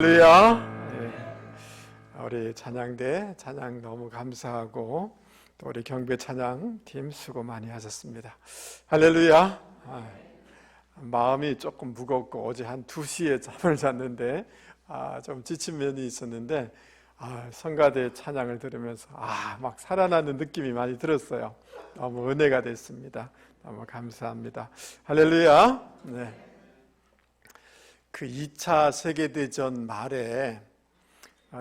할렐루야. 우리 찬양대 찬양 너무 감사하고 또 우리 경배 찬양 팀 수고 많이 하셨습니다. 할렐루야. 마음이 조금 무겁고 어제 한 2시에 잠을 잤는데 좀 지친 면이 있었는데 성가대 찬양을 들으면서 막 살아나는 느낌이 많이 들었어요. 너무 은혜가 됐습니다. 너무 감사합니다. 할렐루야. 네. 그 2차 세계대전 말에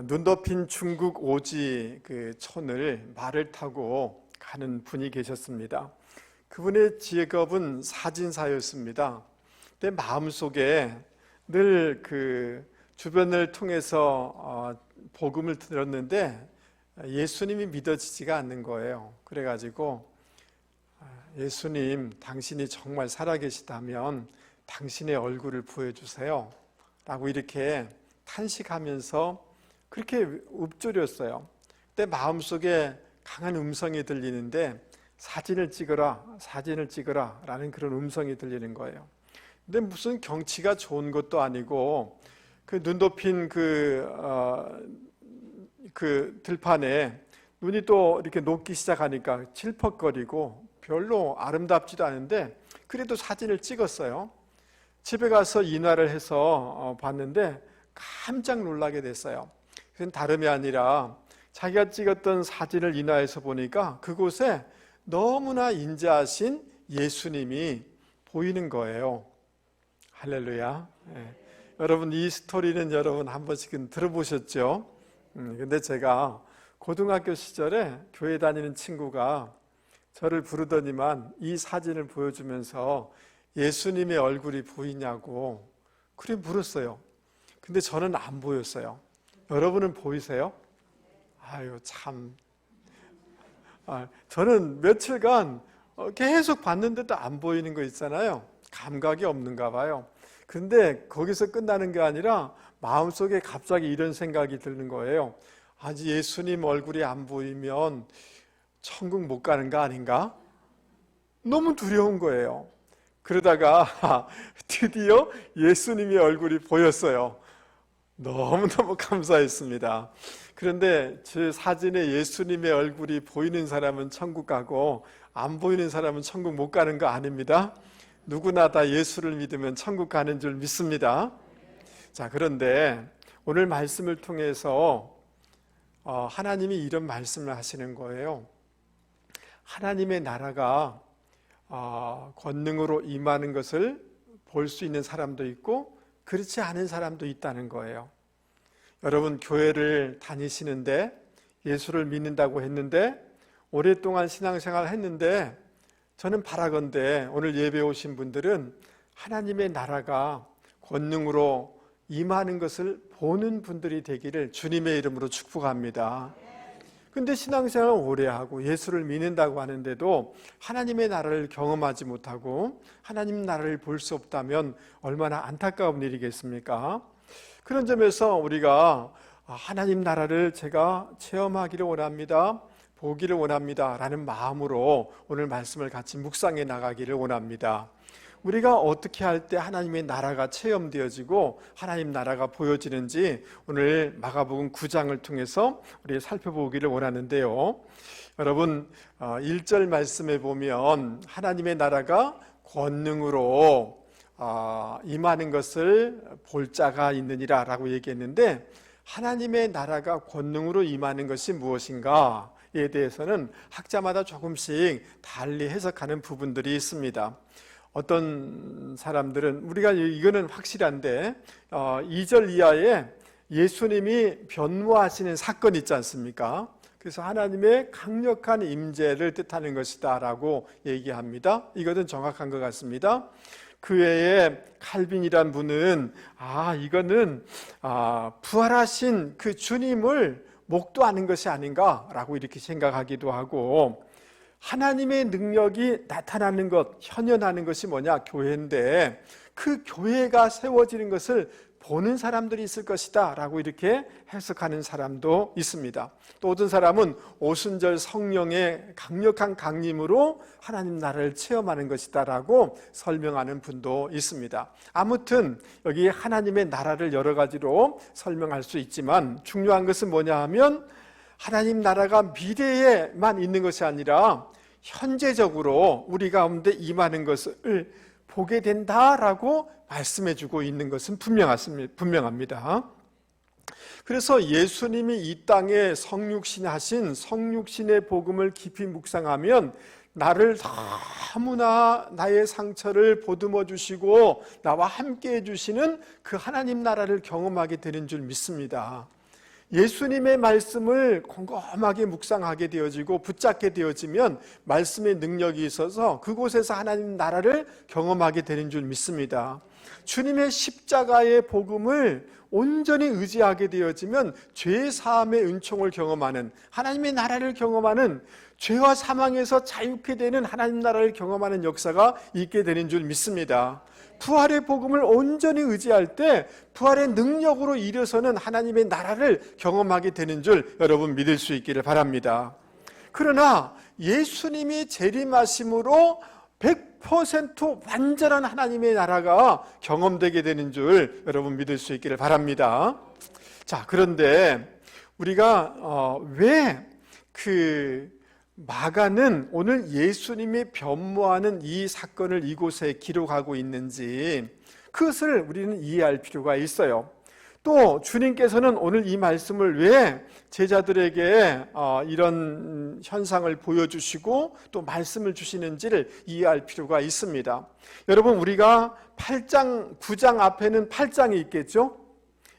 눈 덮인 중국 오지 그 촌을 말을 타고 가는 분이 계셨습니다. 그분의 직업은 사진사였습니다. 내 마음속에 늘 그 주변을 통해서 복음을 들었는데 예수님이 믿어지지가 않는 거예요. 그래가지고 예수님, 당신이 정말 살아계시다면 당신의 얼굴을 보여주세요 라고 이렇게 탄식하면서 그렇게 읊조렸어요. 그때 마음속에 강한 음성이 들리는데 사진을 찍어라 라는 그런 음성이 들리는 거예요. 근데 무슨 경치가 좋은 것도 아니고 그 눈 덮인 그 들판에 눈이 또 이렇게 녹기 시작하니까 칠퍽거리고 별로 아름답지도 않은데 그래도 사진을 찍었어요. 집에 가서 인화를 해서 봤는데 깜짝 놀라게 됐어요. 그건 다름이 아니라 자기가 찍었던 사진을 인화해서 보니까 그곳에 너무나 인자하신 예수님이 보이는 거예요. 할렐루야. 여러분, 이 스토리는 여러분 한 번씩은 들어보셨죠? 근데 제가 고등학교 시절에 교회 다니는 친구가 저를 부르더니만 이 사진을 보여주면서 예수님의 얼굴이 보이냐고 그래 물었어요. 근데 저는 안 보였어요. 여러분은 보이세요? 아유 참. 저는 며칠간 계속 봤는데도 안 보이는 거 있잖아요. 감각이 없는가 봐요. 근데 거기서 끝나는 게 아니라 마음속에 갑자기 이런 생각이 드는 거예요. 예수님 얼굴이 안 보이면 천국 못 가는 거 아닌가? 너무 두려운 거예요. 그러다가 드디어 예수님의 얼굴이 보였어요. 너무너무 감사했습니다. 그런데 제 사진에 예수님의 얼굴이 보이는 사람은 천국 가고 안 보이는 사람은 천국 못 가는 거 아닙니다. 누구나 다 예수를 믿으면 천국 가는 줄 믿습니다. 자, 그런데 오늘 말씀을 통해서 하나님이 이런 말씀을 하시는 거예요. 하나님의 나라가 권능으로 임하는 것을 볼 수 있는 사람도 있고 그렇지 않은 사람도 있다는 거예요. 여러분, 교회를 다니시는데 예수를 믿는다고 했는데 오랫동안 신앙생활을 했는데 저는 바라건대 오늘 예배 오신 분들은 하나님의 나라가 권능으로 임하는 것을 보는 분들이 되기를 주님의 이름으로 축복합니다. 근데 신앙생활을 오래 하고 예수를 믿는다고 하는데도 하나님의 나라를 경험하지 못하고 하나님 나라를 볼 수 없다면 얼마나 안타까운 일이겠습니까? 그런 점에서 우리가 하나님 나라를 제가 체험하기를 원합니다, 보기를 원합니다 라는 마음으로 오늘 말씀을 같이 묵상해 나가기를 원합니다. 우리가 어떻게 할 때 하나님의 나라가 체험되어지고 하나님 나라가 보여지는지 오늘 마가복음 9장을 통해서 우리 살펴보기를 원하는데요. 여러분, 1절 말씀에 보면 하나님의 나라가 권능으로 임하는 것을 볼 자가 있느니라 라고 얘기했는데 하나님의 나라가 권능으로 임하는 것이 무엇인가에 대해서는 학자마다 조금씩 달리 해석하는 부분들이 있습니다. 어떤 사람들은 우리가 이거는 확실한데 2절 이하에 예수님이 변모하시는 사건이 있지 않습니까? 그래서 하나님의 강력한 임재를 뜻하는 것이다 라고 얘기합니다. 이것은 정확한 것 같습니다. 그 외에 칼빈이란 분은 이거는 부활하신 그 주님을 목도하는 것이 아닌가 라고 이렇게 생각하기도 하고, 하나님의 능력이 나타나는 것, 현현하는 것이 뭐냐? 교회인데 그 교회가 세워지는 것을 보는 사람들이 있을 것이다 라고 이렇게 해석하는 사람도 있습니다. 또 어떤 사람은 오순절 성령의 강력한 강림으로 하나님 나라를 체험하는 것이다 라고 설명하는 분도 있습니다. 아무튼 여기 하나님의 나라를 여러 가지로 설명할 수 있지만 중요한 것은 뭐냐 하면 하나님 나라가 미래에만 있는 것이 아니라 현재적으로 우리 가운데 임하는 것을 보게 된다라고 말씀해주고 있는 것은 분명합니다. 그래서 예수님이 이 땅에 성육신하신 성육신의 복음을 깊이 묵상하면 나를 너무나 나의 상처를 보듬어 주시고 나와 함께 해주시는 그 하나님 나라를 경험하게 되는 줄 믿습니다. 예수님의 말씀을 곰곰하게 묵상하게 되어지고 붙잡게 되어지면 말씀의 능력이 있어서 그곳에서 하나님 나라를 경험하게 되는 줄 믿습니다. 주님의 십자가의 복음을 온전히 의지하게 되어지면 죄 사함의 은총을 경험하는 하나님의 나라를 경험하는 죄와 사망에서 자유케 되는 하나님 나라를 경험하는 역사가 있게 되는 줄 믿습니다. 부활의 복음을 온전히 의지할 때 부활의 능력으로 일어서는 하나님의 나라를 경험하게 되는 줄 여러분 믿을 수 있기를 바랍니다. 그러나 예수님이 재림하심으로 100% 완전한 하나님의 나라가 경험되게 되는 줄 여러분 믿을 수 있기를 바랍니다. 자, 그런데 우리가 왜 마가는 오늘 예수님이 변모하는 이 사건을 이곳에 기록하고 있는지 그것을 우리는 이해할 필요가 있어요. 또 주님께서는 오늘 이 말씀을 왜 제자들에게 이런 현상을 보여주시고 또 말씀을 주시는지를 이해할 필요가 있습니다. 여러분, 우리가 8장, 9장 앞에는 8장이 있겠죠?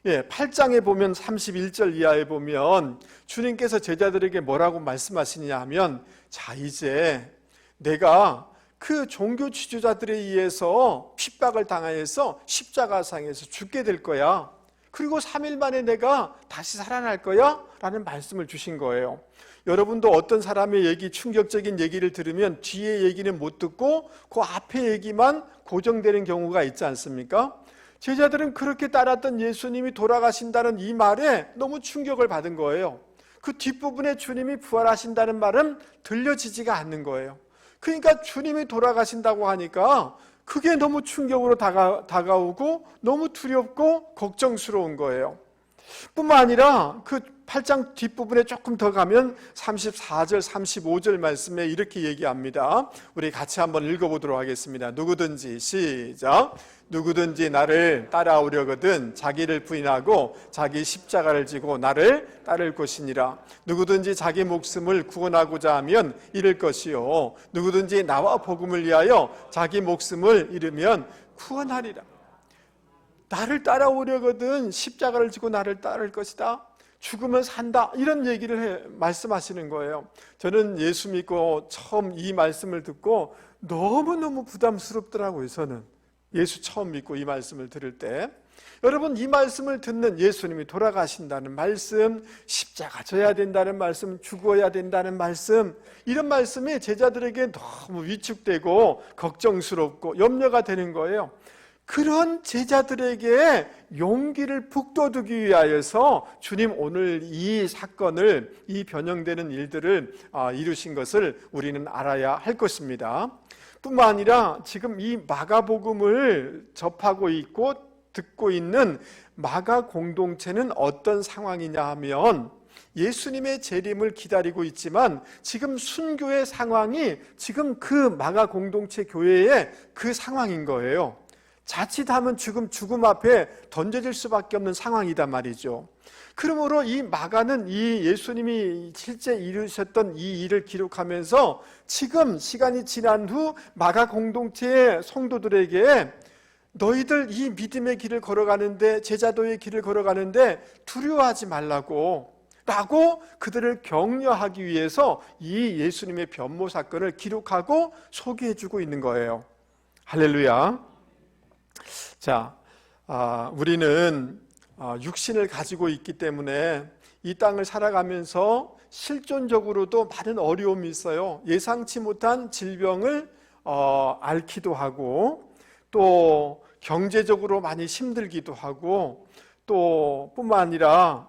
8장에 보면 31절 이하에 보면 주님께서 제자들에게 뭐라고 말씀하시냐 하면, 자, 이제 내가 그 종교 지도자들에 의해서 핍박을 당하여서 십자가상에서 죽게 될 거야. 그리고 3일 만에 내가 다시 살아날 거야 라는 말씀을 주신 거예요. 여러분도 어떤 사람의 얘기, 충격적인 얘기를 들으면 뒤에 얘기는 못 듣고 그 앞에 얘기만 고정되는 경우가 있지 않습니까? 제자들은 그렇게 따랐던 예수님이 돌아가신다는 이 말에 너무 충격을 받은 거예요. 그 뒷부분에 주님이 부활하신다는 말은 들려지지가 않는 거예요. 그러니까 주님이 돌아가신다고 하니까 그게 너무 충격으로 다가오고 너무 두렵고 걱정스러운 거예요. 뿐만 아니라 그 8장 뒷부분에 조금 더 가면 34절, 35절 말씀에 이렇게 얘기합니다. 우리 같이 한번 읽어보도록 하겠습니다. 누구든지, 시작. 누구든지 나를 따라오려거든 자기를 부인하고 자기 십자가를 지고 나를 따를 것이니라. 누구든지 자기 목숨을 구원하고자 하면 잃을 것이요 누구든지 나와 복음을 위하여 자기 목숨을 잃으면 구원하리라. 나를 따라오려거든 십자가를 지고 나를 따를 것이다. 죽으면 산다. 이런 얘기를 말씀하시는 거예요. 저는 예수 믿고 처음 이 말씀을 듣고 너무너무 부담스럽더라고요. 저는 예수 처음 믿고 이 말씀을 들을 때, 여러분, 이 말씀을 듣는 예수님이 돌아가신다는 말씀, 십자가 져야 된다는 말씀, 죽어야 된다는 말씀, 이런 말씀이 제자들에게 너무 위축되고 걱정스럽고 염려가 되는 거예요. 그런 제자들에게 용기를 북돋우기 위하여서 주님 오늘 이 사건을, 이 변형되는 일들을 이루신 것을 우리는 알아야 할 것입니다. 뿐만 아니라 지금 이 마가복음을 접하고 있고 듣고 있는 마가 공동체는 어떤 상황이냐 하면, 예수님의 재림을 기다리고 있지만 지금 순교의 상황이 지금 그 마가 공동체 교회의 그 상황인 거예요. 자칫하면 죽음 앞에 던져질 수밖에 없는 상황이단 말이죠. 그러므로 이 마가는 이 예수님이 실제 이루셨던 이 일을 기록하면서 지금 시간이 지난 후 마가 공동체의 성도들에게 너희들 이 믿음의 길을 걸어가는데, 제자도의 길을 걸어가는데 두려워하지 말라고 라고 그들을 격려하기 위해서 이 예수님의 변모 사건을 기록하고 소개해주고 있는 거예요. 할렐루야. 자, 우리는 육신을 가지고 있기 때문에 이 땅을 살아가면서 실존적으로도 많은 어려움이 있어요. 예상치 못한 질병을 앓기도 하고, 또 경제적으로 많이 힘들기도 하고, 또 뿐만 아니라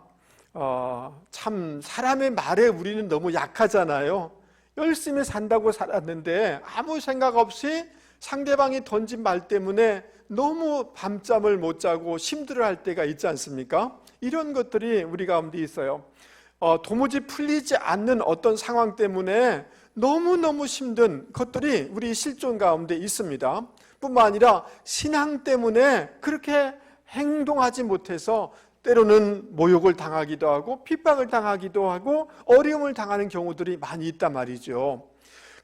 참 사람의 말에 우리는 너무 약하잖아요. 열심히 산다고 살았는데 아무 생각 없이 상대방이 던진 말 때문에 너무 밤잠을 못 자고 힘들어할 때가 있지 않습니까? 이런 것들이 우리 가운데 있어요. 도무지 풀리지 않는 어떤 상황 때문에 너무너무 힘든 것들이 우리 실존 가운데 있습니다. 뿐만 아니라 신앙 때문에 그렇게 행동하지 못해서 때로는 모욕을 당하기도 하고 핍박을 당하기도 하고 어려움을 당하는 경우들이 많이 있단 말이죠.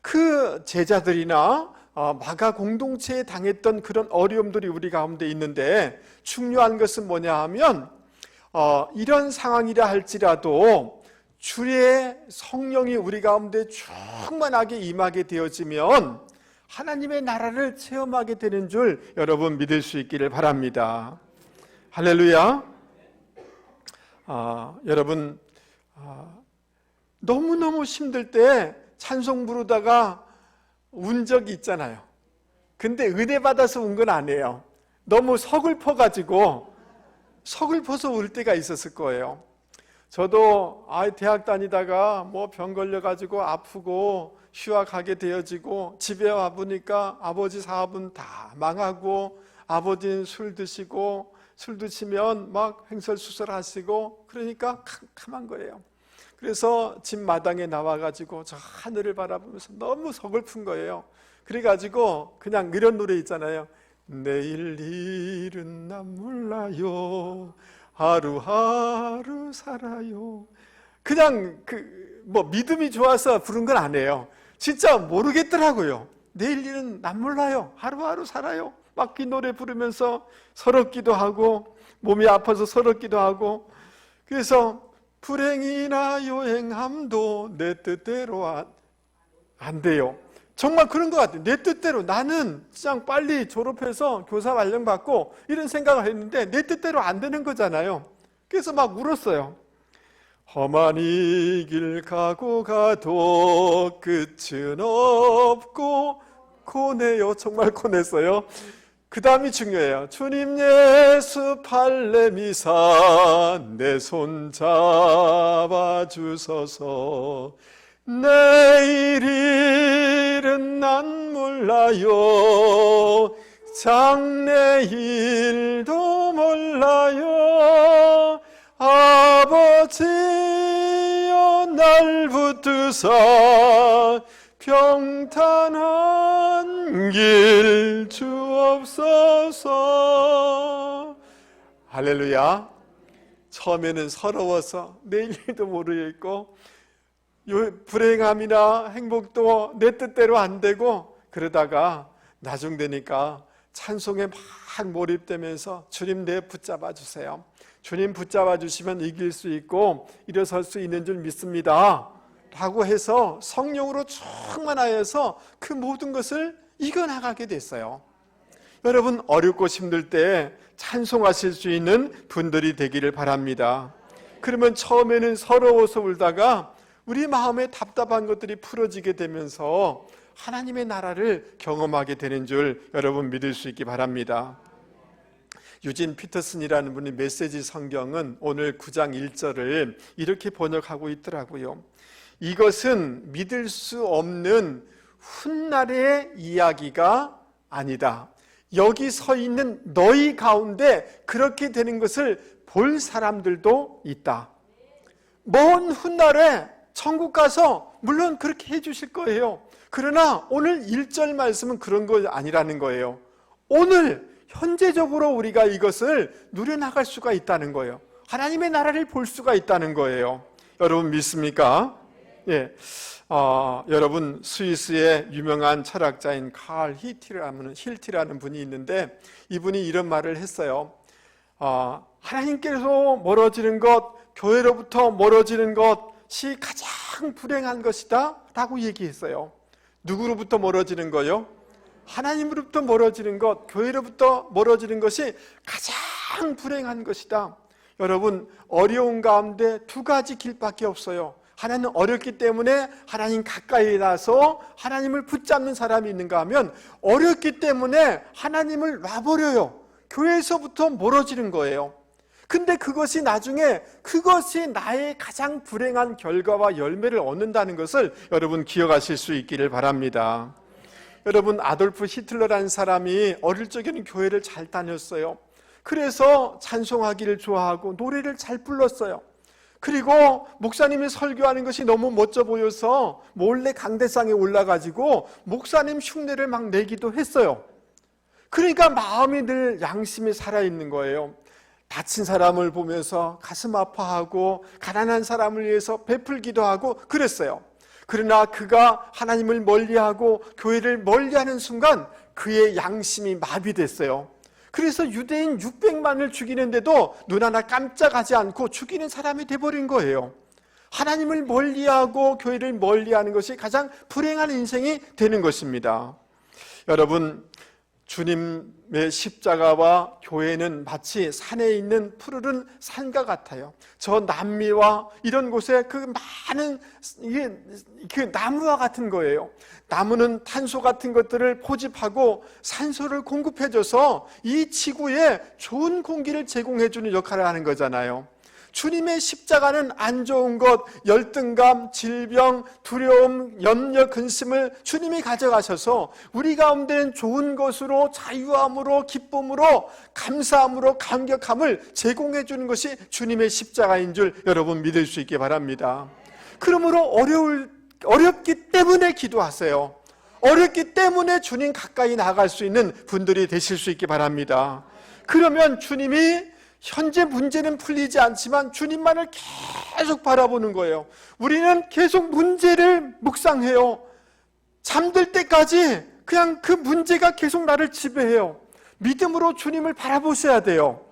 그 제자들이나 마가 공동체에 당했던 그런 어려움들이 우리 가운데 있는데, 중요한 것은 뭐냐 하면 이런 상황이라 할지라도 주의 성령이 우리 가운데 충만하게 임하게 되어지면 하나님의 나라를 체험하게 되는 줄 여러분 믿을 수 있기를 바랍니다. 할렐루야. 여러분 너무너무 힘들 때 찬송 부르다가 운 적이 있잖아요. 근데 은혜 받아서 운 건 아니에요. 너무 서글퍼서 울 때가 있었을 거예요. 저도 대학 다니다가 뭐 병 걸려가지고 아프고 휴학하게 되어지고 집에 와보니까 아버지 사업은 다 망하고, 아버지는 술 드시면 막 횡설수설 하시고, 그러니까 캄캄한 거예요. 그래서 집 마당에 나와가지고 저 하늘을 바라보면서 너무 서글픈 거예요. 그래가지고 그냥 이런 노래 있잖아요. 내일 일은 난 몰라요, 하루하루 살아요. 그냥 믿음이 좋아서 부른 건 아니에요. 진짜 모르겠더라고요. 내일 일은 난 몰라요, 하루하루 살아요. 막 이 노래 부르면서 서럽기도 하고 몸이 아파서 서럽기도 하고, 그래서 불행이나 요행함도 내 뜻대로 안 돼요. 정말 그런 것 같아요. 내 뜻대로, 나는 그냥 빨리 졸업해서 교사 발령 받고 이런 생각을 했는데 내 뜻대로 안 되는 거잖아요. 그래서 막 울었어요. 험한 이 길 가고 가도 끝은 없고 고뇌요. 정말 고뇌어요. 그 다음이 중요해요. 주님 예수 팔레미사 내 손 잡아주소서. 내일 일은 난 몰라요, 장래일도 몰라요. 아버지여 날 붙드사 평탄한 길 주옵소서. 할렐루야. 처음에는 서러워서 내일 일도 모르겠고 불행함이나 행복도 내 뜻대로 안 되고, 그러다가 나중 되니까 찬송에 막 몰입되면서 주님 내 붙잡아 주세요, 주님 붙잡아 주시면 이길 수 있고 일어설 수 있는 줄 믿습니다 라고 해서 성령으로 충만하여서 그 모든 것을 이겨나가게 됐어요. 여러분 어렵고 힘들 때 찬송하실 수 있는 분들이 되기를 바랍니다. 그러면 처음에는 서러워서 울다가 우리 마음에 답답한 것들이 풀어지게 되면서 하나님의 나라를 경험하게 되는 줄 여러분 믿을 수 있기 바랍니다. 유진 피터슨이라는 분이 메시지 성경은 오늘 9장 1절을 이렇게 번역하고 있더라고요. 이것은 믿을 수 없는 훗날의 이야기가 아니다. 여기 서 있는 너희 가운데 그렇게 되는 것을 볼 사람들도 있다. 먼 훗날에 천국 가서 물론 그렇게 해주실 거예요. 그러나 오늘 1절 말씀은 그런 거 아니라는 거예요. 오늘 현재적으로 우리가 이것을 누려나갈 수가 있다는 거예요. 하나님의 나라를 볼 수가 있다는 거예요. 여러분 믿습니까? 예. 여러분 스위스의 유명한 철학자인 칼 힐티라는 분이 있는데, 이분이 이런 말을 했어요. 하나님께서 멀어지는 것, 교회로부터 멀어지는 것이 가장 불행한 것이다 라고 얘기했어요. 누구로부터 멀어지는 거요? 하나님으로부터 멀어지는 것, 교회로부터 멀어지는 것이 가장 불행한 것이다. 여러분 어려운 가운데 두 가지 길밖에 없어요. 하나님 어렵기 때문에 하나님 가까이 나서 하나님을 붙잡는 사람이 있는가 하면 어렵기 때문에 하나님을 놔버려요. 교회에서부터 멀어지는 거예요. 근데 그것이 나중에 그것이 나의 가장 불행한 결과와 열매를 얻는다는 것을 여러분 기억하실 수 있기를 바랍니다. 여러분, 아돌프 히틀러라는 사람이 어릴 적에는 교회를 잘 다녔어요. 그래서 찬송하기를 좋아하고 노래를 잘 불렀어요. 그리고 목사님이 설교하는 것이 너무 멋져 보여서 몰래 강대상에 올라가지고 목사님 흉내를 막 내기도 했어요. 그러니까 마음이 늘 양심이 살아있는 거예요. 다친 사람을 보면서 가슴 아파하고 가난한 사람을 위해서 베풀기도 하고 그랬어요. 그러나 그가 하나님을 멀리하고 교회를 멀리하는 순간 그의 양심이 마비됐어요. 그래서 유대인 600만을 죽이는데도 눈 하나 깜짝하지 않고 죽이는 사람이 돼버린 거예요. 하나님을 멀리하고 교회를 멀리하는 것이 가장 불행한 인생이 되는 것입니다. 여러분, 주님의 십자가와 교회는 마치 산에 있는 푸르른 산과 같아요. 저 남미와 이런 곳에 그 많은 그 나무와 같은 거예요. 나무는 탄소 같은 것들을 포집하고 산소를 공급해줘서 이 지구에 좋은 공기를 제공해주는 역할을 하는 거잖아요. 주님의 십자가는 안 좋은 것, 열등감, 질병, 두려움, 염려, 근심을 주님이 가져가셔서 우리 가운데는 좋은 것으로, 자유함으로, 기쁨으로, 감사함으로, 감격함을 제공해 주는 것이 주님의 십자가인 줄 여러분 믿을 수 있기 바랍니다. 그러므로 어렵기 때문에 기도하세요. 어렵기 때문에 주님 가까이 나갈 수 있는 분들이 되실 수 있기 바랍니다. 그러면 주님이 현재 문제는 풀리지 않지만 주님만을 계속 바라보는 거예요. 우리는 계속 문제를 묵상해요. 잠들 때까지 그냥 그 문제가 계속 나를 지배해요. 믿음으로 주님을 바라보셔야 돼요.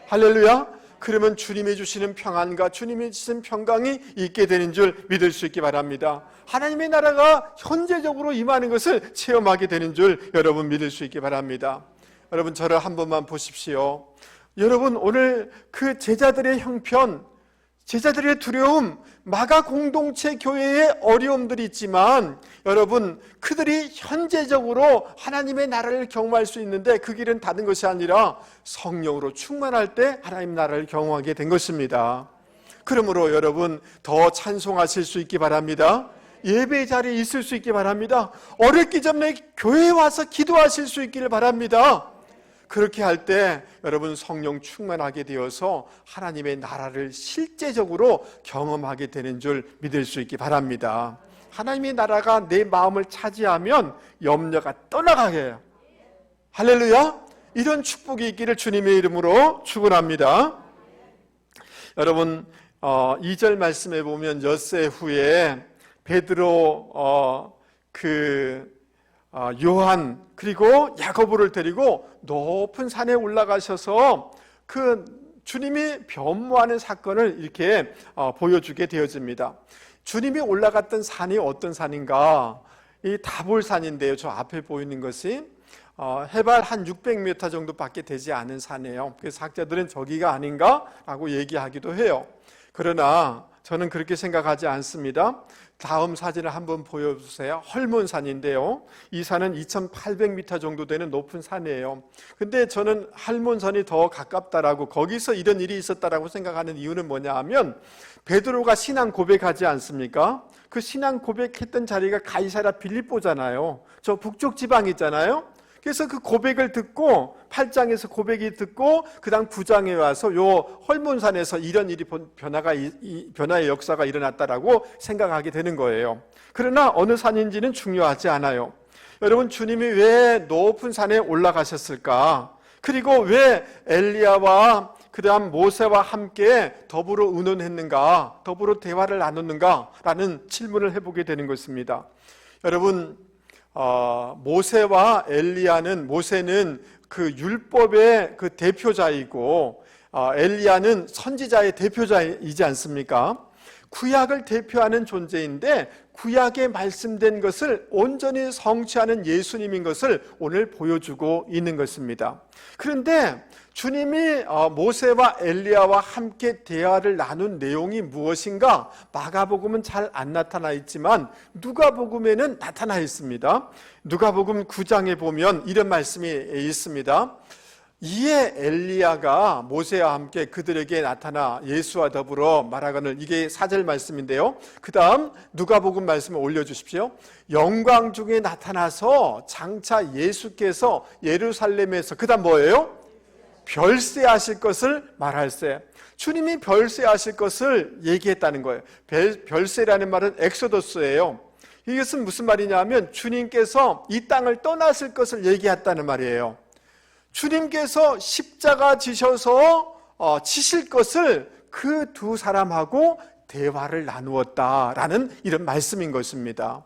할렐루야. 그러면 주님이 주시는 평안과 주님이 주시는 평강이 있게 되는 줄 믿을 수 있기 바랍니다. 하나님의 나라가 현재적으로 임하는 것을 체험하게 되는 줄 여러분 믿을 수 있기 바랍니다. 여러분, 저를 한 번만 보십시오. 여러분, 오늘 그 제자들의 형편, 제자들의 두려움, 마가 공동체 교회의 어려움들이 있지만 여러분, 그들이 현재적으로 하나님의 나라를 경험할 수 있는데 그 길은 다른 것이 아니라 성령으로 충만할 때 하나님 나라를 경험하게 된 것입니다. 그러므로 여러분, 더 찬송하실 수 있기 바랍니다. 예배 자리에 있을 수 있기 바랍니다. 어렵기 전에 교회에 와서 기도하실 수 있기를 바랍니다. 그렇게 할 때 여러분 성령 충만하게 되어서 하나님의 나라를 실제적으로 경험하게 되는 줄 믿을 수 있기 바랍니다. 하나님의 나라가 내 마음을 차지하면 염려가 떠나가게 해요. 할렐루야. 이런 축복이 있기를 주님의 이름으로 축원합니다. 여러분, 2절 말씀에 보면 엿새 후에 베드로 요한 그리고 야고보를 데리고 높은 산에 올라가셔서 그 주님이 변모하는 사건을 이렇게 보여주게 되어집니다. 주님이 올라갔던 산이 어떤 산인가? 이 다볼산인데요. 저 앞에 보이는 것이 해발 한 600m 정도밖에 되지 않은 산이에요. 그래서 학자들은 저기가 아닌가라고 얘기하기도 해요. 그러나 저는 그렇게 생각하지 않습니다. 다음 사진을 한번 보여주세요. 헐몬산인데요. 이 산은 2800m 정도 되는 높은 산이에요. 근데 저는 헐몬산이 더 가깝다라고, 거기서 이런 일이 있었다라고 생각하는 이유는 뭐냐 하면 베드로가 신앙 고백하지 않습니까? 그 신앙 고백했던 자리가 가이사랴 빌립보잖아요. 저 북쪽 지방 있잖아요. 그래서 그 고백을 듣고 8장에서 고백이 듣고 그 다음 9장에 와서 요 헐몬산에서 이런 일이 변화의 역사가 일어났다라고 생각하게 되는 거예요. 그러나 어느 산인지는 중요하지 않아요. 여러분, 주님이 왜 높은 산에 올라가셨을까? 그리고 왜 엘리야와 그 다음 모세와 함께 더불어 의논했는가? 더불어 대화를 나눴는가? 라는 질문을 해보게 되는 것입니다. 여러분, 모세와 엘리야는, 모세는 그 율법의 그 대표자이고 엘리야는 선지자의 대표자이지 않습니까? 구약을 대표하는 존재인데 구약에 말씀된 것을 온전히 성취하는 예수님인 것을 오늘 보여주고 있는 것입니다. 그런데 주님이 모세와 엘리야와 함께 대화를 나눈 내용이 무엇인가 마가복음은 잘 안 나타나 있지만 누가복음에는 나타나 있습니다. 누가복음 9장에 보면 이런 말씀이 있습니다. 이에 엘리야가 모세와 함께 그들에게 나타나 예수와 더불어 말하거늘, 이게 4절 말씀인데요. 그 다음 누가복음 말씀을 올려주십시오. 영광 중에 나타나서 장차 예수께서 예루살렘에서, 그 다음 뭐예요? 별세하실 것을 말할세. 주님이 별세하실 것을 얘기했다는 거예요. 별세라는 말은 엑소더스예요. 이것은 무슨 말이냐 하면 주님께서 이 땅을 떠나실 것을 얘기했다는 말이에요. 주님께서 십자가 지셔서 지실 것을 그 두 사람하고 대화를 나누었다라는 이런 말씀인 것입니다.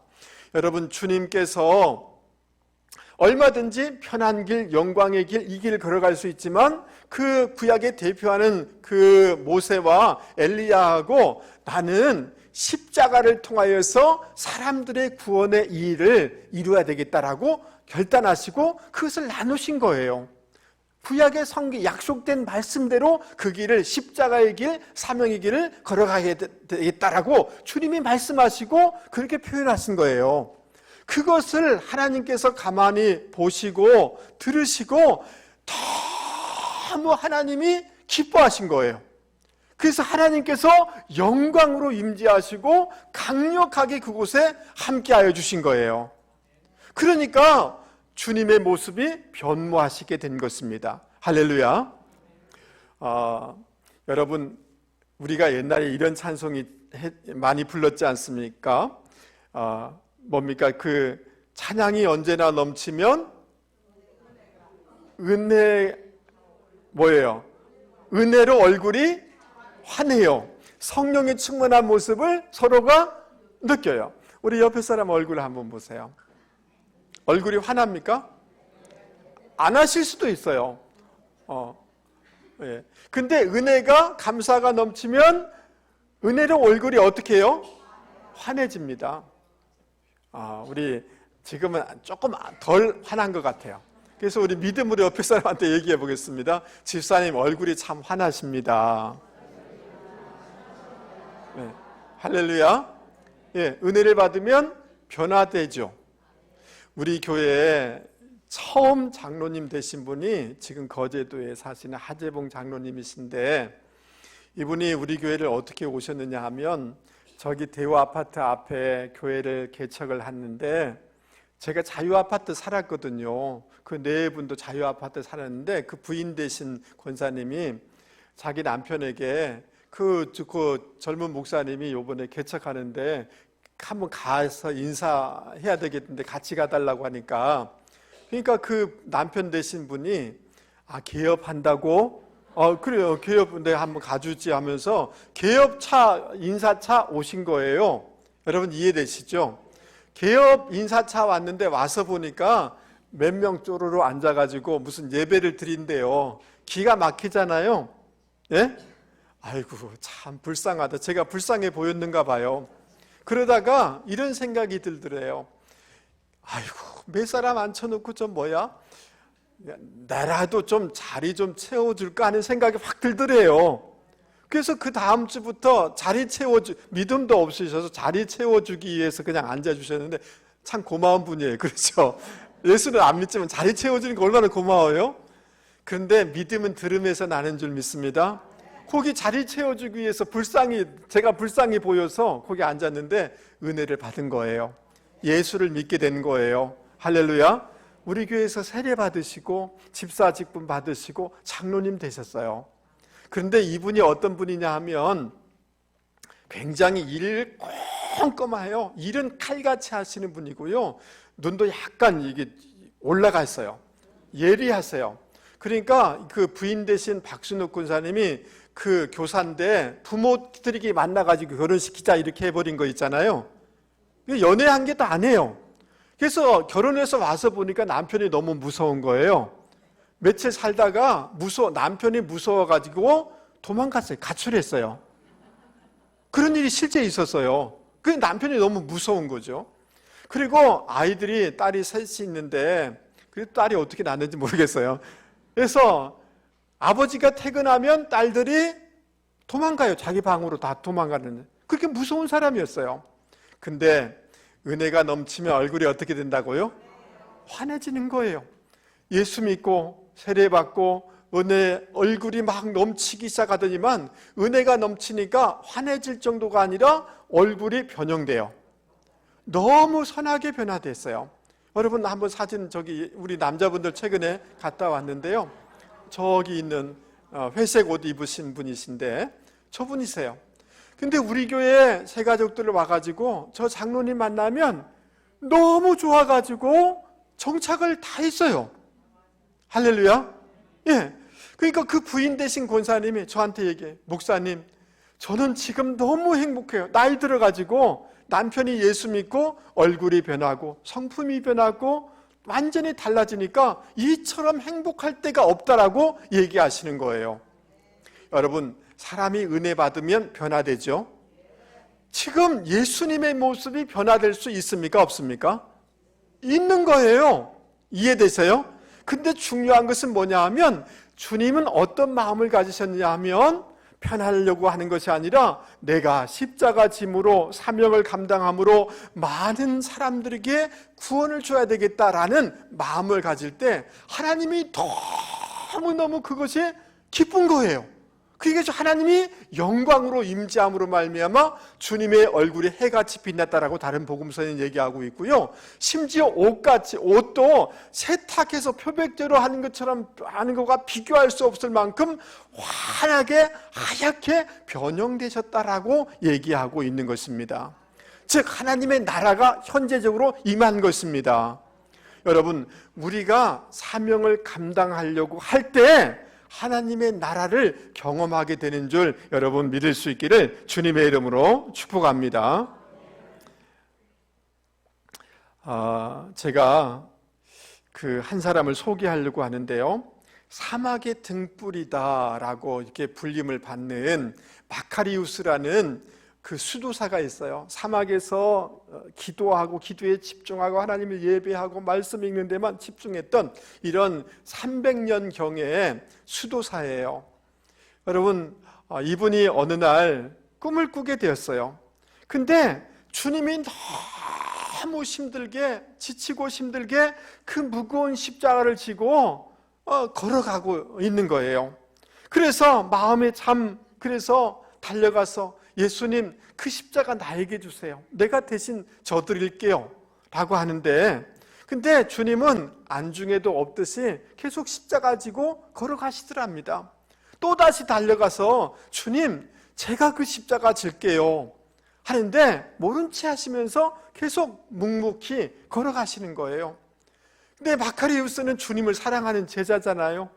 여러분, 주님께서 얼마든지 편한 길, 영광의 길, 이 길을 걸어갈 수 있지만 그 구약에 대표하는 그 모세와 엘리야하고 나는 십자가를 통하여서 사람들의 구원의 이 일을 이루어야 되겠다라고 결단하시고 그것을 나누신 거예요. 구약의 성기 약속된 말씀대로 그 길을, 십자가의 길, 사명의 길을 걸어가야 되겠다라고 주님이 말씀하시고 그렇게 표현하신 거예요. 그것을 하나님께서 가만히 보시고 들으시고 너무 하나님이 기뻐하신 거예요. 그래서 하나님께서 영광으로 임재하시고 강력하게 그곳에 함께하여 주신 거예요. 그러니까 주님의 모습이 변모하시게 된 것입니다. 할렐루야. 여러분, 우리가 옛날에 이런 찬송이 많이 불렀지 않습니까? 뭡니까? 그 찬양이 언제나 넘치면 은혜, 뭐예요? 은혜로 얼굴이 환해요. 성령의 충만한 모습을 서로가 느껴요. 우리 옆에 사람 얼굴을 한번 보세요. 얼굴이 환합니까? 안 하실 수도 있어요. 예. 근데 은혜가, 감사가 넘치면 은혜로 얼굴이 어떻게 해요? 환해집니다. 우리 지금은 조금 덜 환한 것 같아요. 그래서 우리 믿음으로 옆에 사람한테 얘기해 보겠습니다. 집사님 얼굴이 참 환하십니다. 네. 할렐루야. 예, 은혜를 받으면 변화되죠. 우리 교회에 처음 장로님 되신 분이 지금 거제도에 사시는 하재봉 장로님이신데, 이분이 우리 교회를 어떻게 오셨느냐 하면 저기 대우 아파트 앞에 교회를 개척을 했는데, 제가 자유 아파트 살았거든요. 그 네 분도 자유 아파트 살았는데 그 부인 되신 권사님이 자기 남편에게 그 젊은 목사님이 이번에 개척하는데 한번 가서 인사해야 되겠는데 같이 가달라고 하니까, 그러니까 그 남편 되신 분이 개업한다고? 그래요, 개업 내가 한번 가주지 하면서 개업차, 인사차 오신 거예요. 여러분 이해되시죠? 개업 인사차 왔는데 와서 보니까 몇 명 쪼르르 앉아가지고 무슨 예배를 드린대요. 기가 막히잖아요. 예? 아이고 참 불쌍하다. 제가 불쌍해 보였는가 봐요. 그러다가 이런 생각이 들더래요. 아이고 몇 사람 앉혀놓고 좀 나라도 좀 자리 좀 채워줄까 하는 생각이 확 들더래요. 그래서 그 다음 주부터 믿음도 없으셔서 자리 채워주기 위해서 그냥 앉아주셨는데 참 고마운 분이에요. 그렇죠? 예수는 안 믿지만 자리 채워주는 게 얼마나 고마워요? 그런데 믿음은 들음에서 나는 줄 믿습니다. 거기 자리 채워주기 위해서 제가 불쌍히 보여서 거기 앉았는데 은혜를 받은 거예요. 예수를 믿게 된 거예요. 할렐루야. 우리 교회에서 세례 받으시고 집사 직분 받으시고 장로님 되셨어요. 그런데 이분이 어떤 분이냐 하면 굉장히 일 꼼꼼해요. 일은 칼같이 하시는 분이고요. 눈도 약간 이게 올라가 있어요. 예리하세요. 그러니까 그 부인 되신 박순욱 군사님이 그 교사인데 부모들이 만나가지고 결혼시키자 이렇게 해버린 거 있잖아요. 연애한 게 또 아니에요. 그래서 결혼해서 와서 보니까 남편이 너무 무서운 거예요. 며칠 살다가 남편이 무서워가지고 도망갔어요. 가출했어요. 그런 일이 실제 있었어요. 그 남편이 너무 무서운 거죠. 그리고 아이들이, 딸이 셋이 있는데 그 딸이 어떻게 낳는지 모르겠어요. 그래서 아버지가 퇴근하면 딸들이 도망가요. 자기 방으로 다 도망가는, 그렇게 무서운 사람이었어요. 근데 은혜가 넘치면 얼굴이 어떻게 된다고요? 환해지는 거예요. 예수 믿고 세례받고 은혜, 얼굴이 막 넘치기 시작하더니만 은혜가 넘치니까 환해질 정도가 아니라 얼굴이 변형돼요. 너무 선하게 변화됐어요. 여러분 한번 사진, 저기 우리 남자분들 최근에 갔다 왔는데요, 저기 있는 회색 옷 입으신 분이신데 저분이세요. 근데 우리 교회 새 가족들 와가지고 저 장로님 만나면 너무 좋아가지고 정착을 다 했어요. 할렐루야. 예. 그러니까 그 부인 되신 권사님이 저한테 얘기해, 목사님, 저는 지금 너무 행복해요. 나이 들어가지고 남편이 예수 믿고 얼굴이 변하고 성품이 변하고 완전히 달라지니까 이처럼 행복할 때가 없다라고 얘기하시는 거예요. 여러분, 사람이 은혜 받으면 변화되죠. 지금 예수님의 모습이 변화될 수 있습니까? 없습니까? 있는 거예요. 이해되세요? 근데 중요한 것은 뭐냐 하면, 주님은 어떤 마음을 가지셨냐 하면, 편하려고 하는 것이 아니라 내가 십자가 짐으로 사명을 감당함으로 많은 사람들에게 구원을 줘야 되겠다라는 마음을 가질 때 하나님이 너무너무 그것이 기쁜 거예요. 그게 하나님이 영광으로 임재함으로 말미암아 주님의 얼굴이 해같이 빛났다라고 다른 복음서에는 얘기하고 있고요. 심지어 옷도 세탁해서 표백제로 하는 것처럼 하는 것과 비교할 수 없을 만큼 환하게 하얗게 변형되셨다라고 얘기하고 있는 것입니다. 즉 하나님의 나라가 현재적으로 임한 것입니다. 여러분, 우리가 사명을 감당하려고 할 때 하나님의 나라를 경험하게 되는 줄 여러분 믿을 수 있기를 주님의 이름으로 축복합니다. 제가 그 한 사람을 소개하려고 하는데요, 사막의 등불이다라고 이렇게 불림을 받는 마카리우스라는 그 수도사가 있어요. 사막에서 기도하고 기도에 집중하고 하나님을 예배하고 말씀 읽는 데만 집중했던 이런 300년경의 수도사예요. 여러분, 이분이 어느 날 꿈을 꾸게 되었어요. 근데 주님이 너무 힘들게, 지치고 힘들게 그 무거운 십자가를 지고 걸어가고 있는 거예요. 그래서 마음에 그래서 달려가서, 예수님, 그 십자가 나에게 주세요. 내가 대신 져드릴게요 라고 하는데, 근데 주님은 안중에도 없듯이 계속 십자가 지고 걸어가시더랍니다. 또다시 달려가서, 주님, 제가 그 십자가 질게요 하는데 모른 채 하시면서 계속 묵묵히 걸어가시는 거예요. 근데 마카리우스는 주님을 사랑하는 제자잖아요.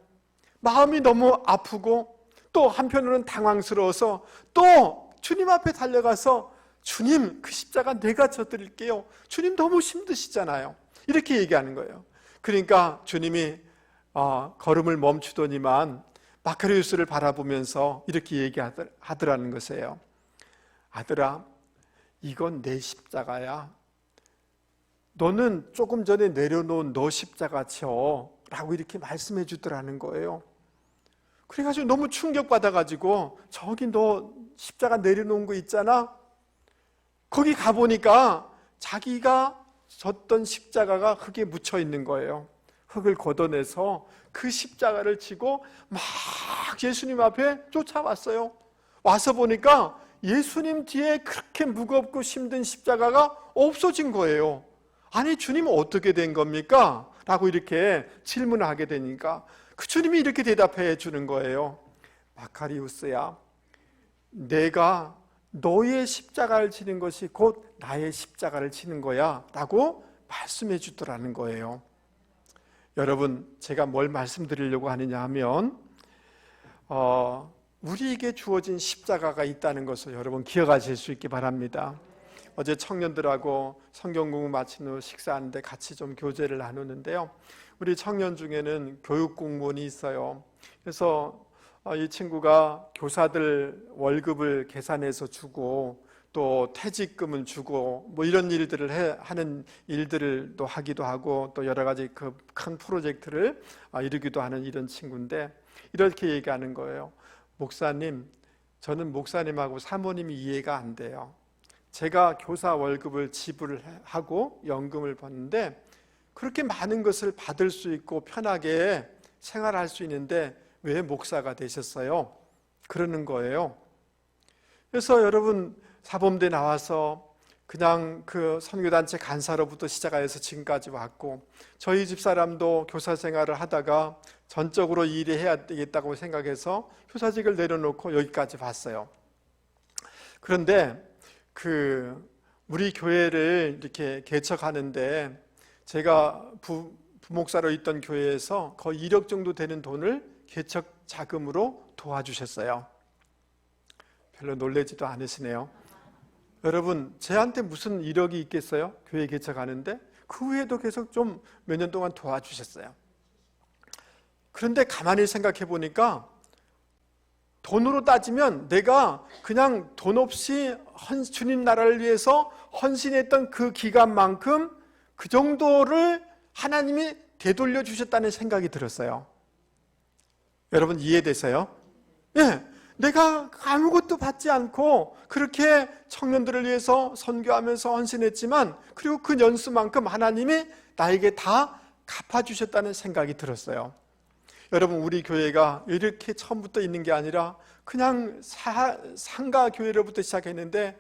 마음이 너무 아프고 또 한편으로는 당황스러워서 또 주님 앞에 달려가서, 주님, 그 십자가 내가 져드릴게요. 주님 너무 힘드시잖아요. 이렇게 얘기하는 거예요. 그러니까 주님이 걸음을 멈추더니만 마카리우스를 바라보면서 이렇게 얘기하더라는 것이에요. 아들아, 이건 내 십자가야. 너는 조금 전에 내려놓은 너 십자가 져 라고 이렇게 말씀해 주더라는 거예요. 그래가지고 너무 충격받아가지고, 저기 너 십자가 내려놓은 거 있잖아, 거기 가보니까 자기가 졌던 십자가가 흙에 묻혀 있는 거예요. 흙을 걷어내서 그 십자가를 지고 막 예수님 앞에 쫓아왔어요. 와서 보니까 예수님 뒤에 그렇게 무겁고 힘든 십자가가 없어진 거예요. 아니, 주님은 어떻게 된 겁니까? 라고 이렇게 질문을 하게 되니까 그 주님이 이렇게 대답해 주는 거예요. 마카리우스야, 내가 너의 십자가를 지는 것이 곧 나의 십자가를 지는 거야 라고 말씀해 주더라는 거예요. 여러분, 제가 뭘 말씀드리려고 하느냐 하면, 우리에게 주어진 십자가가 있다는 것을 여러분 기억하실 수 있기 바랍니다. 어제 청년들하고 성경 공부 마친 후 식사하는데 같이 좀 교제를 나누는데요, 우리 청년 중에는 교육 공무원이 있어요. 그래서 이 친구가 교사들 월급을 계산해서 주고 또 퇴직금을 주고 뭐 이런 일들을 하는 일들을 또 하기도 하고 또 여러 가지 그 큰 프로젝트를 이루기도 하는 이런 친구인데 이렇게 얘기하는 거예요. 목사님, 저는 목사님하고 사모님이 이해가 안 돼요. 제가 교사 월급을 지불하고 연금을 받는데 그렇게 많은 것을 받을 수 있고 편하게 생활할 수 있는데 왜 목사가 되셨어요? 그러는 거예요. 그래서 여러분, 사범대 나와서 그냥 그 선교단체 간사로부터 시작해서 지금까지 왔고, 저희 집사람도 교사 생활을 하다가 전적으로 일해야 되겠다고 생각해서 교사직을 내려놓고 여기까지 왔어요. 그런데 우리 교회를 이렇게 개척하는데 제가 부목사로 있던 교회에서 거의 1억 정도 되는 돈을 개척 자금으로 도와주셨어요. 별로 놀라지도 않으시네요. 여러분, 저한테 무슨 1억이 있겠어요? 교회 개척하는데 그 후에도 계속 좀 몇 년 동안 도와주셨어요. 그런데 가만히 생각해 보니까 돈으로 따지면 내가 그냥 돈 없이 주님 나라를 위해서 헌신했던 그 기간만큼 그 정도를 하나님이 되돌려 주셨다는 생각이 들었어요. 여러분, 이해되세요? 예, 내가 아무것도 받지 않고 그렇게 청년들을 위해서 선교하면서 헌신했지만 그리고 그 연수만큼 하나님이 나에게 다 갚아주셨다는 생각이 들었어요. 여러분, 우리 교회가 이렇게 처음부터 있는 게 아니라 그냥 상가 교회로부터 시작했는데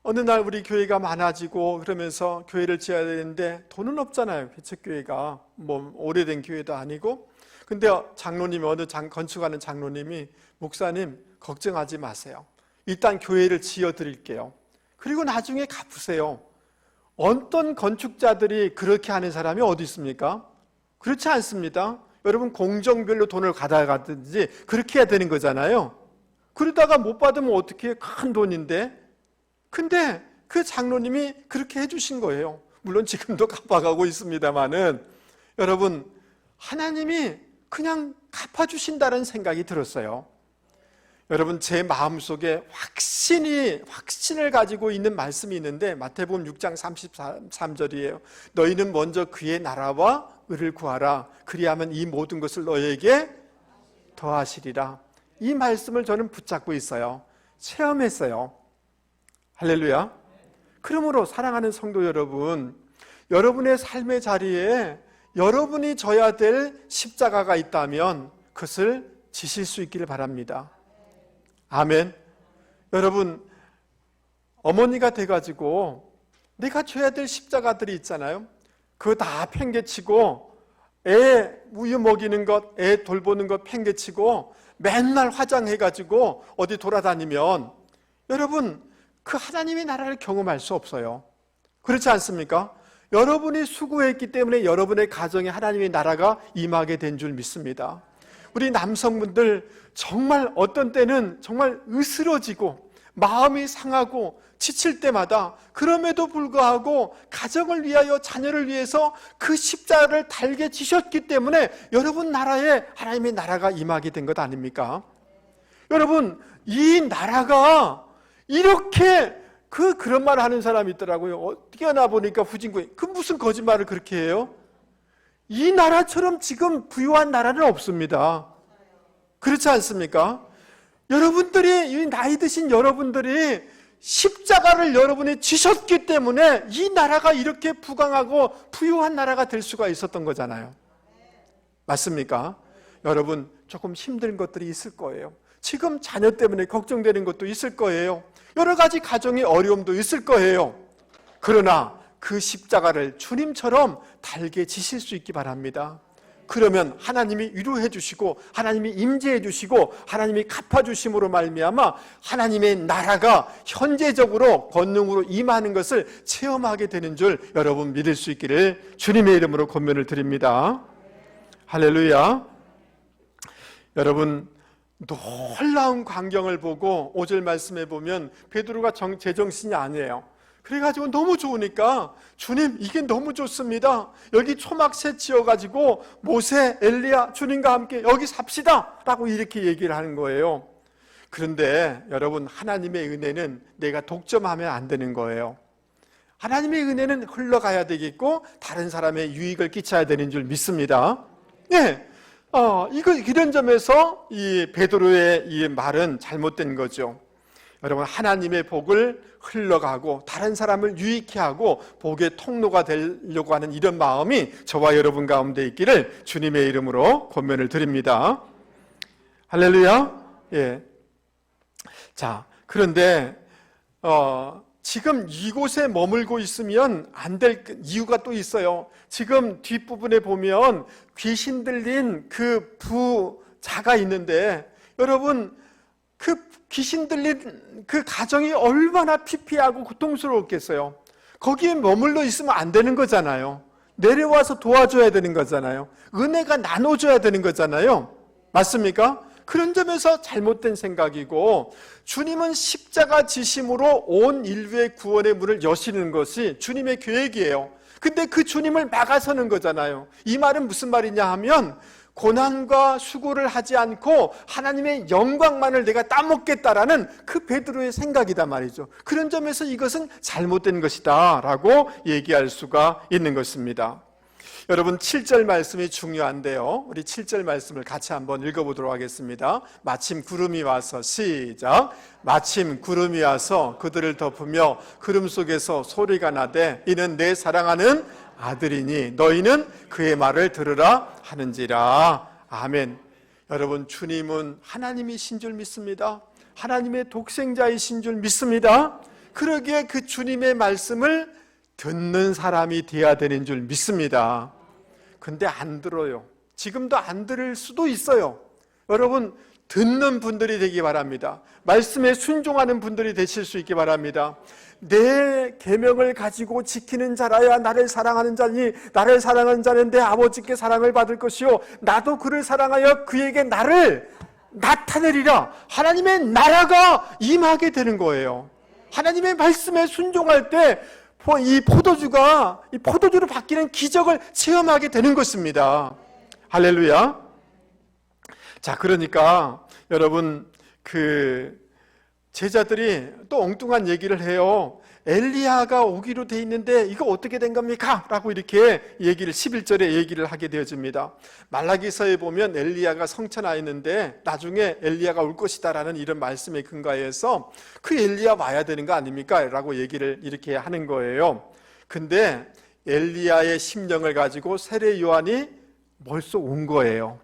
어느 날 우리 교회가 많아지고 그러면서 교회를 지어야 되는데 돈은 없잖아요. 개척교회가 뭐 오래된 교회도 아니고. 근데 장로님이 건축하는 장로님이 목사님 걱정하지 마세요. 일단 교회를 지어 드릴게요. 그리고 나중에 갚으세요. 어떤 건축자들이 그렇게 하는 사람이 어디 있습니까? 그렇지 않습니다. 여러분, 공정별로 돈을 가져가든지 그렇게 해야 되는 거잖아요. 그러다가 못 받으면 어떻게, 큰 돈인데. 근데 그 장로님이 그렇게 해주신 거예요. 물론 지금도 갚아가고 있습니다만은 여러분, 하나님이 그냥 갚아주신다는 생각이 들었어요. 여러분, 제 마음속에 확신을 가지고 있는 말씀이 있는데 마태복음 6장 33절이에요. 너희는 먼저 그의 나라와 의를 구하라. 그리하면 이 모든 것을 너희에게 더하시리라. 이 말씀을 저는 붙잡고 있어요. 체험했어요. 할렐루야. 그러므로 사랑하는 성도 여러분, 여러분의 삶의 자리에 여러분이 져야 될 십자가가 있다면 그것을 지실 수 있기를 바랍니다. 아멘. 여러분, 어머니가 돼가지고 내가 져야 될 십자가들이 있잖아요. 그거 다 팽개치고 애 우유 먹이는 것, 애 돌보는 것 팽개치고 맨날 화장해가지고 어디 돌아다니면 여러분, 그 하나님의 나라를 경험할 수 없어요. 그렇지 않습니까? 여러분이 수고했기 때문에 여러분의 가정에 하나님의 나라가 임하게 된 줄 믿습니다. 우리 남성분들 정말 어떤 때는 정말 으스러지고 마음이 상하고 지칠 때마다 그럼에도 불구하고 가정을 위하여 자녀를 위해서 그 십자가를 달게 지셨기 때문에 여러분 나라에 하나님의 나라가 임하게 된 것 아닙니까? 여러분, 이 나라가 이렇게 그런 말 하는 사람이 있더라고요. 뛰어나 보니까 후진국에 그 무슨 거짓말을 그렇게 해요? 이 나라처럼 지금 부유한 나라는 없습니다. 그렇지 않습니까? 여러분들이, 이 나이 드신 여러분들이 십자가를 여러분이 지셨기 때문에 이 나라가 이렇게 부강하고 부유한 나라가 될 수가 있었던 거잖아요. 맞습니까? 여러분, 조금 힘든 것들이 있을 거예요. 지금 자녀 때문에 걱정되는 것도 있을 거예요. 여러 가지 가정의 어려움도 있을 거예요. 그러나 그 십자가를 주님처럼 달게 지실 수 있기 바랍니다. 그러면 하나님이 위로해 주시고 하나님이 임재해 주시고 하나님이 갚아 주심으로 말미암아 하나님의 나라가 현재적으로 권능으로 임하는 것을 체험하게 되는 줄 여러분 믿을 수 있기를 주님의 이름으로 권면을 드립니다. 할렐루야. 여러분, 놀라운 광경을 보고 5절 말씀에 보면 베드로가 제정신이 아니에요. 그래가지고 너무 좋으니까 주님 이게 너무 좋습니다. 여기 초막새 지어가지고 모세, 엘리야 주님과 함께 여기 삽시다 라고 이렇게 얘기를 하는 거예요. 그런데 여러분, 하나님의 은혜는 내가 독점하면 안 되는 거예요. 하나님의 은혜는 흘러가야 되겠고 다른 사람의 유익을 끼쳐야 되는 줄 믿습니다. 네, 이런 점에서 이 베드로의 이 말은 잘못된 거죠. 여러분, 하나님의 복을 흘러가고 다른 사람을 유익케 하고 복의 통로가 되려고 하는 이런 마음이 저와 여러분 가운데 있기를 주님의 이름으로 권면을 드립니다. 할렐루야. 예. 자, 그런데 지금 이곳에 머물고 있으면 안 될 이유가 또 있어요. 지금 뒷부분에 보면 귀신 들린 그 부자가 있는데, 여러분 그 귀신 들린 그 가정이 얼마나 피폐하고 고통스러웠겠어요. 거기에 머물러 있으면 안 되는 거잖아요. 내려와서 도와줘야 되는 거잖아요. 은혜가 나눠줘야 되는 거잖아요. 맞습니까? 그런 점에서 잘못된 생각이고, 주님은 십자가 지심으로 온 인류의 구원의 문을 여시는 것이 주님의 계획이에요. 근데 그 주님을 막아서는 거잖아요. 이 말은 무슨 말이냐 하면, 고난과 수고를 하지 않고 하나님의 영광만을 내가 따먹겠다라는 그 베드로의 생각이다 말이죠. 그런 점에서 이것은 잘못된 것이다 라고 얘기할 수가 있는 것입니다. 여러분, 7절 말씀이 중요한데요, 우리 7절 말씀을 같이 한번 읽어보도록 하겠습니다. 마침 구름이 와서, 시작. 마침 구름이 와서 그들을 덮으며 구름 속에서 소리가 나되 이는 내 사랑하는 아들이니 너희는 그의 말을 들으라 하는지라. 아멘. 여러분, 주님은 하나님이신 줄 믿습니다. 하나님의 독생자이신 줄 믿습니다. 그러기에 그 주님의 말씀을 듣는 사람이 되어야 되는 줄 믿습니다. 근데 안 들어요. 지금도 안 들을 수도 있어요. 여러분, 듣는 분들이 되기 바랍니다. 말씀에 순종하는 분들이 되실 수 있기 바랍니다. 내 계명을 가지고 지키는 자라야 나를 사랑하는 자니, 나를 사랑하는 자는 내 아버지께 사랑을 받을 것이요 나도 그를 사랑하여 그에게 나를 나타내리라. 하나님의 나라가 임하게 되는 거예요. 하나님의 말씀에 순종할 때 이 포도주로 바뀌는 기적을 체험하게 되는 것입니다. 할렐루야. 자, 그러니까 여러분, 그 제자들이 또 엉뚱한 얘기를 해요. 엘리야가 오기로 돼 있는데 이거 어떻게 된 겁니까? 라고 이렇게 11절에 얘기를 하게 되어집니다. 말라기서에 보면 엘리야가 성천하였는데 나중에 엘리야가 올 것이다 라는 이런 말씀에 근거해서 그 엘리야 와야 되는 거 아닙니까? 라고 얘기를 이렇게 하는 거예요. 근데 엘리야의 심령을 가지고 세례 요한이 벌써 온 거예요.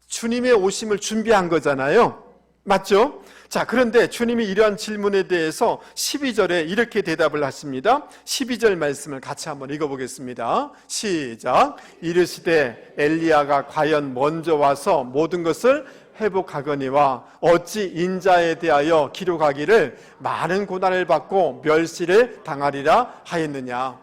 주님의 오심을 준비한 거잖아요. 맞죠? 자, 그런데 주님이 이러한 질문에 대해서 12절에 이렇게 대답을 하십니다. 12절 말씀을 같이 한번 읽어보겠습니다. 시작. 이르시되 엘리야가 과연 먼저 와서 모든 것을 회복하거니와 어찌 인자에 대하여 기록하기를 많은 고난을 받고 멸시를 당하리라 하였느냐.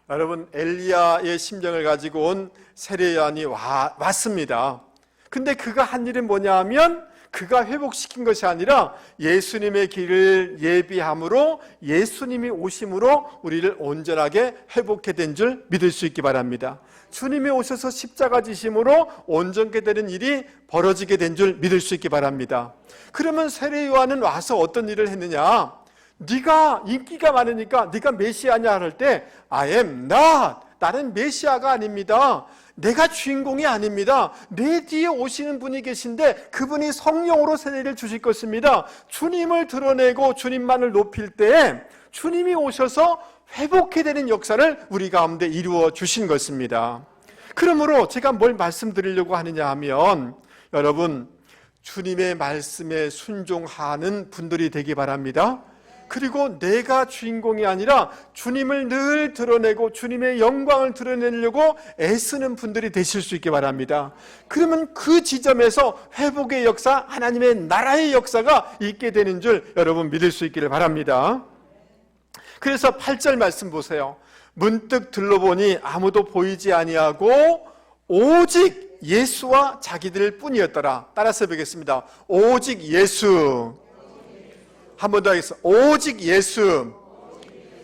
여러분, 엘리야의 심정을 가지고 온 세례 요한이 왔습니다. 근데 그가 한 일은 뭐냐 하면, 그가 회복시킨 것이 아니라 예수님의 길을 예비함으로 예수님이 오심으로 우리를 온전하게 회복해 된 줄 믿을 수 있기 바랍니다. 주님이 오셔서 십자가 지심으로 온전케 되는 일이 벌어지게 된 줄 믿을 수 있기 바랍니다. 그러면 세례 요한은 와서 어떤 일을 했느냐? 네가 인기가 많으니까 네가 메시아냐 할 때 I am not, 나는 메시아가 아닙니다. 내가 주인공이 아닙니다. 내 뒤에 오시는 분이 계신데 그분이 성령으로 세례를 주실 것입니다. 주님을 드러내고 주님만을 높일 때 주님이 오셔서 회복해 되는 역사를 우리 가운데 이루어 주신 것입니다. 그러므로 제가 뭘 말씀드리려고 하느냐 하면, 여러분, 주님의 말씀에 순종하는 분들이 되기 바랍니다. 그리고 내가 주인공이 아니라 주님을 늘 드러내고 주님의 영광을 드러내려고 애쓰는 분들이 되실 수 있기 바랍니다. 그러면 그 지점에서 회복의 역사, 하나님의 나라의 역사가 있게 되는 줄 여러분 믿을 수 있기를 바랍니다. 그래서 8절 말씀 보세요. 문득 들러보니 아무도 보이지 아니하고 오직 예수와 자기들 뿐이었더라. 따라서 보겠습니다. 오직 예수. 한 번 더 하겠습니다. 오직 예수.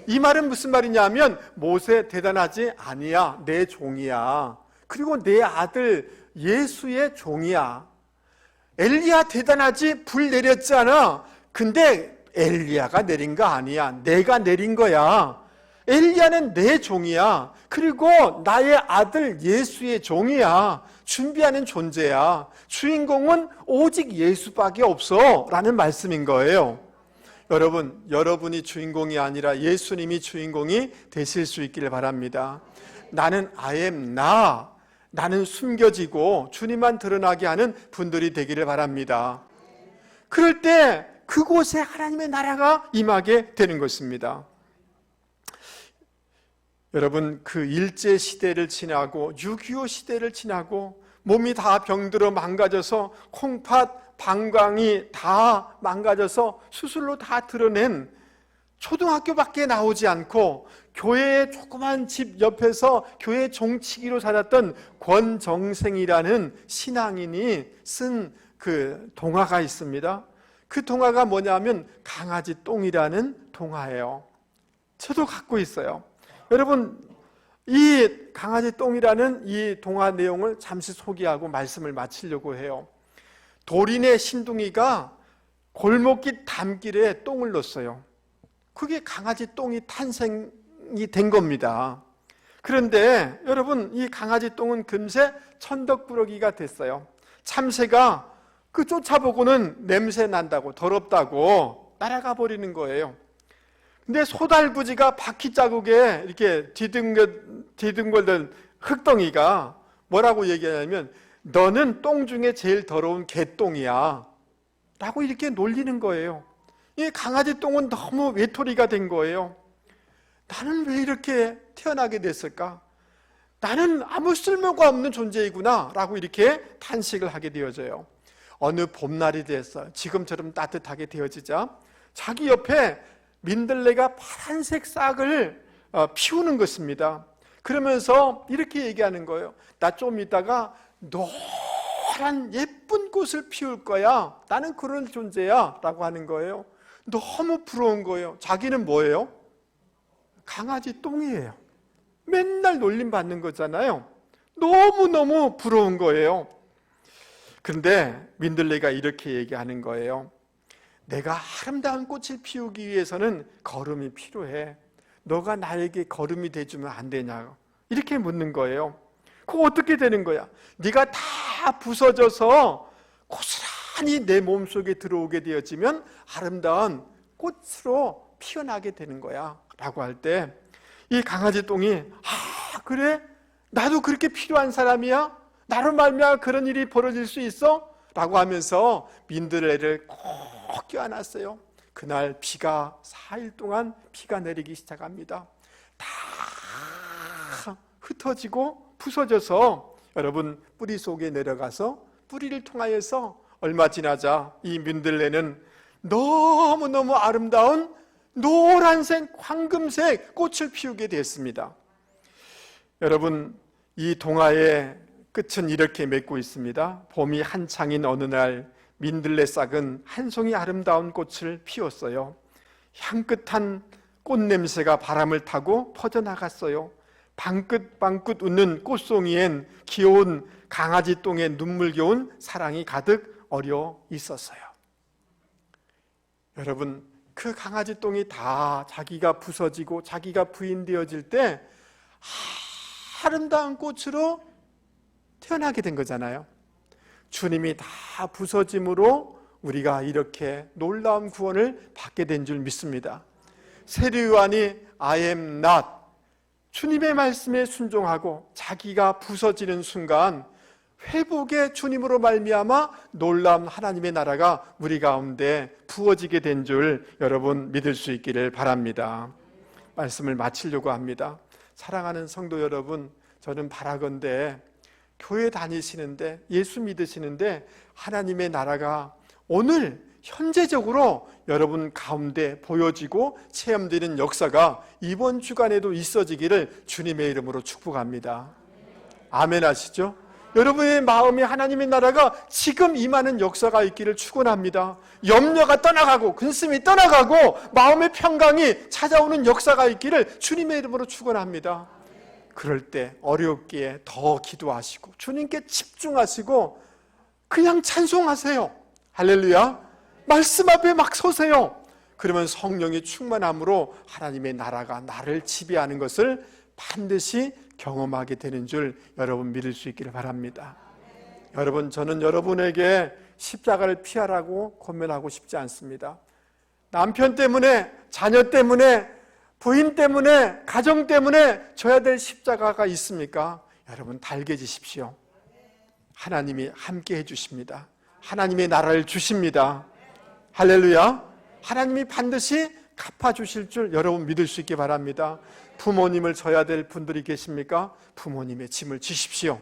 이 말은 무슨 말이냐면 모세 대단하지 아니야, 내 종이야. 그리고 내 아들 예수의 종이야. 엘리야 대단하지, 불 내렸잖아. 근데 엘리야가 내린 거 아니야, 내가 내린 거야. 엘리야는 내 종이야. 그리고 나의 아들 예수의 종이야. 준비하는 존재야. 주인공은 오직 예수밖에 없어 라는 말씀인 거예요. 여러분, 여러분이 주인공이 아니라 예수님이 주인공이 되실 수 있기를 바랍니다. 나는 I am 나, 나는 숨겨지고 주님만 드러나게 하는 분들이 되기를 바랍니다. 그럴 때 그곳에 하나님의 나라가 임하게 되는 것입니다. 여러분, 그 일제시대를 지나고 6.25 시대를 지나고 몸이 다 병들어 망가져서 콩팥, 방광이 다 망가져서 수술로 다 드러낸 초등학교밖에 나오지 않고 교회의 조그만 집 옆에서 교회 종치기로 살았던 권정생이라는 신앙인이 쓴 그 동화가 있습니다. 그 동화가 뭐냐면 강아지 똥이라는 동화예요. 저도 갖고 있어요. 여러분, 이 강아지 똥이라는 이 동화 내용을 잠시 소개하고 말씀을 마치려고 해요. 도린의 신둥이가 골목길 담길에 똥을 넣었어요. 그게 강아지 똥이 탄생이 된 겁니다. 그런데 여러분, 이 강아지 똥은 금세 천덕꾸러기가 됐어요. 참새가 그 쫓아보고는 냄새 난다고, 더럽다고 날아가 버리는 거예요. 근데 소달구지가 바퀴 자국에 이렇게 뒤둥거리던 흙덩이가 뭐라고 얘기하냐면 너는 똥 중에 제일 더러운 개똥이야 라고 이렇게 놀리는 거예요. 이 강아지 똥은 너무 외톨이가 된 거예요. 나는 왜 이렇게 태어나게 됐을까? 나는 아무 쓸모가 없는 존재이구나 라고 이렇게 탄식을 하게 되어져요. 어느 봄날이 됐어요. 지금처럼 따뜻하게 되어지자 자기 옆에 민들레가 파란색 싹을 피우는 것입니다. 그러면서 이렇게 얘기하는 거예요. 나 좀 이따가 노란 예쁜 꽃을 피울 거야. 나는 그런 존재야 라고 하는 거예요. 너무 부러운 거예요. 자기는 뭐예요? 강아지 똥이에요. 맨날 놀림받는 거잖아요. 너무너무 부러운 거예요. 그런데 민들레가 이렇게 얘기하는 거예요. 내가 아름다운 꽃을 피우기 위해서는 거름이 필요해. 너가 나에게 거름이 돼주면 안 되냐? 이렇게 묻는 거예요. 그거 어떻게 되는 거야? 네가 다 부서져서 고스란히 내 몸속에 들어오게 되어지면 아름다운 꽃으로 피어나게 되는 거야 라고 할 때 이 강아지 똥이 그래? 나도 그렇게 필요한 사람이야? 나로 말미암아 그런 일이 벌어질 수 있어? 라고 하면서 민들레를 꼭 껴안았어요. 그날 비가 4일 동안 비가 내리기 시작합니다. 다 흩어지고 부서져서 여러분 뿌리 속에 내려가서 뿌리를 통하여서 얼마 지나자 이 민들레는 너무너무 아름다운 노란색, 황금색 꽃을 피우게 됐습니다. 여러분, 이 동화의 끝은 이렇게 맺고 있습니다. 봄이 한창인 어느 날 민들레 싹은 한 송이 아름다운 꽃을 피웠어요. 향긋한 꽃 냄새가 바람을 타고 퍼져나갔어요. 방긋방긋 웃는 꽃송이엔 귀여운 강아지 똥에 눈물겨운 사랑이 가득 어려 있었어요. 여러분, 그 강아지 똥이 다 자기가 부서지고 자기가 부인되어질 때 아름다운 꽃으로 태어나게 된 거잖아요. 주님이 다 부서짐으로 우리가 이렇게 놀라운 구원을 받게 된 줄 믿습니다. 세례요한이 I am not, 주님의 말씀에 순종하고 자기가 부서지는 순간 회복의 주님으로 말미암아 놀라운 하나님의 나라가 우리 가운데 부어지게 된 줄 여러분 믿을 수 있기를 바랍니다. 말씀을 마치려고 합니다. 사랑하는 성도 여러분, 저는 바라건대 교회 다니시는데 예수 믿으시는데 하나님의 나라가 오늘 현재적으로 여러분 가운데 보여지고 체험되는 역사가 이번 주간에도 있어지기를 주님의 이름으로 축복합니다. 아멘 하시죠? 여러분의 마음에 하나님의 나라가 지금 임하는 역사가 있기를 축원합니다. 염려가 떠나가고 근심이 떠나가고 마음의 평강이 찾아오는 역사가 있기를 주님의 이름으로 축원합니다. 그럴 때 어렵기에 더 기도하시고 주님께 집중하시고 그냥 찬송하세요. 할렐루야. 말씀 앞에 막 서세요. 그러면 성령이 충만함으로 하나님의 나라가 나를 지배하는 것을 반드시 경험하게 되는 줄 여러분 믿을 수 있기를 바랍니다. 여러분, 저는 여러분에게 십자가를 피하라고 권면하고 싶지 않습니다. 남편 때문에, 자녀 때문에, 부인 때문에, 가정 때문에 져야 될 십자가가 있습니까? 여러분, 달개지십시오. 하나님이 함께 해주십니다. 하나님의 나라를 주십니다. 할렐루야. 하나님이 반드시 갚아주실 줄 여러분 믿을 수 있기 바랍니다. 부모님을 져야 될 분들이 계십니까? 부모님의 짐을 지십시오.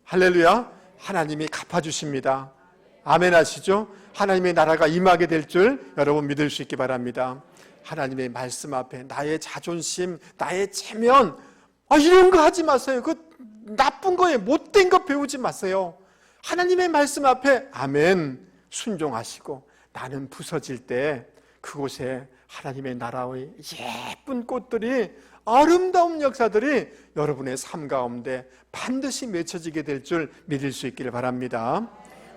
할렐루야. 하나님이 갚아주십니다. 아멘 하시죠? 하나님의 나라가 임하게 될 줄 여러분 믿을 수 있기 바랍니다. 하나님의 말씀 앞에 나의 자존심, 나의 체면, 이런 거 하지 마세요. 그 나쁜 거에 못된 거 배우지 마세요. 하나님의 말씀 앞에 아멘 순종하시고 나는 부서질 때 그곳에 하나님의 나라의 예쁜 꽃들이, 아름다운 역사들이 여러분의 삶 가운데 반드시 맺혀지게 될 줄 믿을 수 있기를 바랍니다.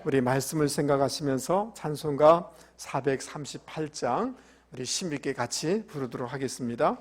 우리 말씀을 생각하시면서 찬송가 438장 우리 힘있게 같이 부르도록 하겠습니다.